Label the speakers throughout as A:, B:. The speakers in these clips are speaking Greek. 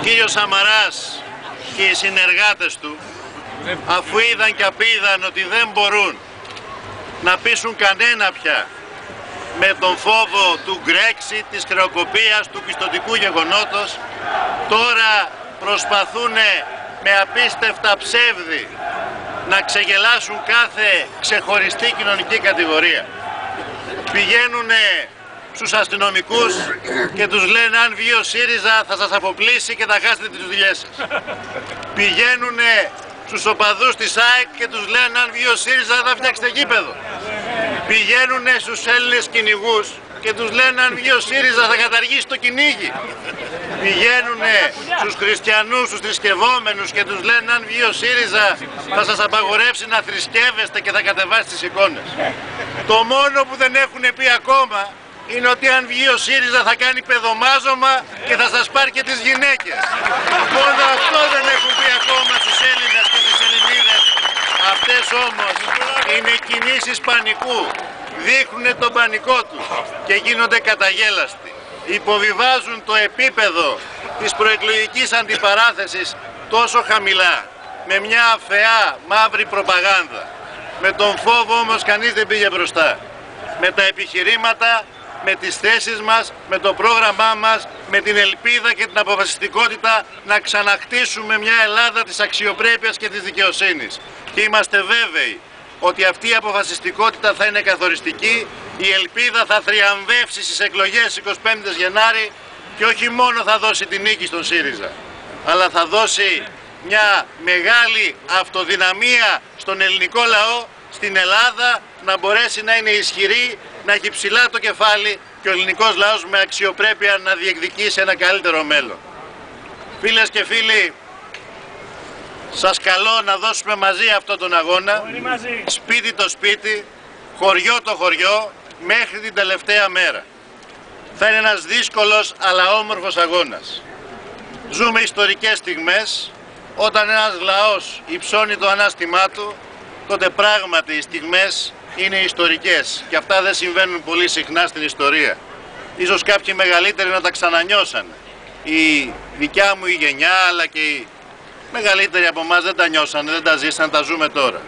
A: κύριος Σαμαράς και οι συνεργάτες του, αφού είδαν και απείδαν ότι δεν μπορούν να πείσουν κανένα πια με τον φόβο του Brexit, της χρεοκοπίας, του πιστωτικού γεγονότος, τώρα προσπαθούν με απίστευτα ψεύδη να ξεγελάσουν κάθε ξεχωριστή κοινωνική κατηγορία. Πηγαίνουν στους αστυνομικούς και τους λένε αν βγει ο ΣΥΡΙΖΑ θα σας αποπλήσει και θα χάσετε τις δουλειές σας. Πηγαίνουν στους οπαδούς της ΑΕΚ και τους λένε αν βγει ο ΣΥΡΙΖΑ θα φτιάξετε γήπεδο. Πηγαίνουν στους Έλληνες κυνηγούς και τους λένε αν βγει ο ΣΥΡΙΖΑ θα καταργήσει το κυνήγι. Πηγαίνουν στους χριστιανούς, στους θρησκευόμενους και τους λένε αν βγει ο ΣΥΡΙΖΑ θα σας απαγορεύσει να θρησκεύεστε και θα κατεβάσει τις εικόνες. Το μόνο που δεν έχουν πει ακόμα είναι ότι αν βγει ο ΣΥΡΙΖΑ θα κάνει παιδομάζωμα και θα σας πάρει και τις γυναίκες. Μόνο αυτό δεν έχουν πει ακόμα στους Έλληνες και στις Ελληνίδες. Αυτές όμως είναι κινήσεις πανικού. Δείχνουν τον πανικό τους και γίνονται καταγέλαστοι. Υποβιβάζουν το επίπεδο της προεκλογικής αντιπαράθεσης τόσο χαμηλά, με μια αφεά μαύρη προπαγάνδα. Με τον φόβο όμως κανείς δεν πήγε μπροστά. Με τα επιχειρήματα, με τις θέσεις μας, με το πρόγραμμά μας, με την ελπίδα και την αποφασιστικότητα να ξαναχτίσουμε μια Ελλάδα της αξιοπρέπειας και της δικαιοσύνης. Και είμαστε βέβαιοι ότι αυτή η αποφασιστικότητα θα είναι καθοριστική, η ελπίδα θα θριαμβεύσει στις εκλογές 25 Γενάρη και όχι μόνο θα δώσει την νίκη στον ΣΥΡΙΖΑ, αλλά θα δώσει μια μεγάλη αυτοδυναμία στον ελληνικό λαό, στην Ελλάδα, να μπορέσει να είναι ισχυρή, να έχει ψηλά το κεφάλι και ο ελληνικός λαός με αξιοπρέπεια να διεκδικήσει ένα καλύτερο μέλλον. Φίλες και φίλοι, σας καλώ να δώσουμε μαζί αυτόν τον αγώνα, σπίτι το σπίτι, χωριό το χωριό, μέχρι την τελευταία μέρα. Θα είναι ένας δύσκολος αλλά όμορφος αγώνας. Ζούμε ιστορικές στιγμές, όταν ένας λαός υψώνει το ανάστημά του, τότε πράγματι οι στιγμές είναι ιστορικές και αυτά δεν συμβαίνουν πολύ συχνά στην ιστορία. Ίσως κάποιοι μεγαλύτεροι να τα ξανανιώσαν. Η δικιά μου η γενιά αλλά και οι μεγαλύτεροι από εμάς δεν τα νιώσαν, δεν τα ζήσαν, τα ζούμε τώρα.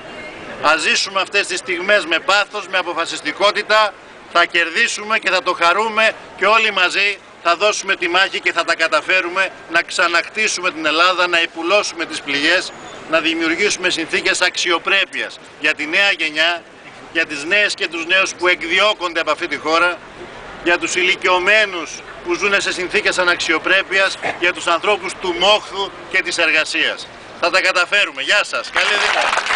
A: Ας ζήσουμε αυτές τις στιγμές με πάθος, με αποφασιστικότητα, θα κερδίσουμε και θα το χαρούμε και όλοι μαζί θα δώσουμε τη μάχη και θα τα καταφέρουμε να ξαναχτίσουμε την Ελλάδα, να υπουλώσουμε τις πληγές, να δημιουργήσουμε συνθήκες αξιοπρέπειας για τη νέα γενιά, για τις νέες και τους νέους που εκδιώκονται από αυτή τη χώρα, για τους ηλικιωμένους που ζουν σε συνθήκες αναξιοπρέπειας, για τους ανθρώπους του μόχθου και της εργασίας. Θα τα καταφέρουμε. Γεια σας. Καλή δύναμη.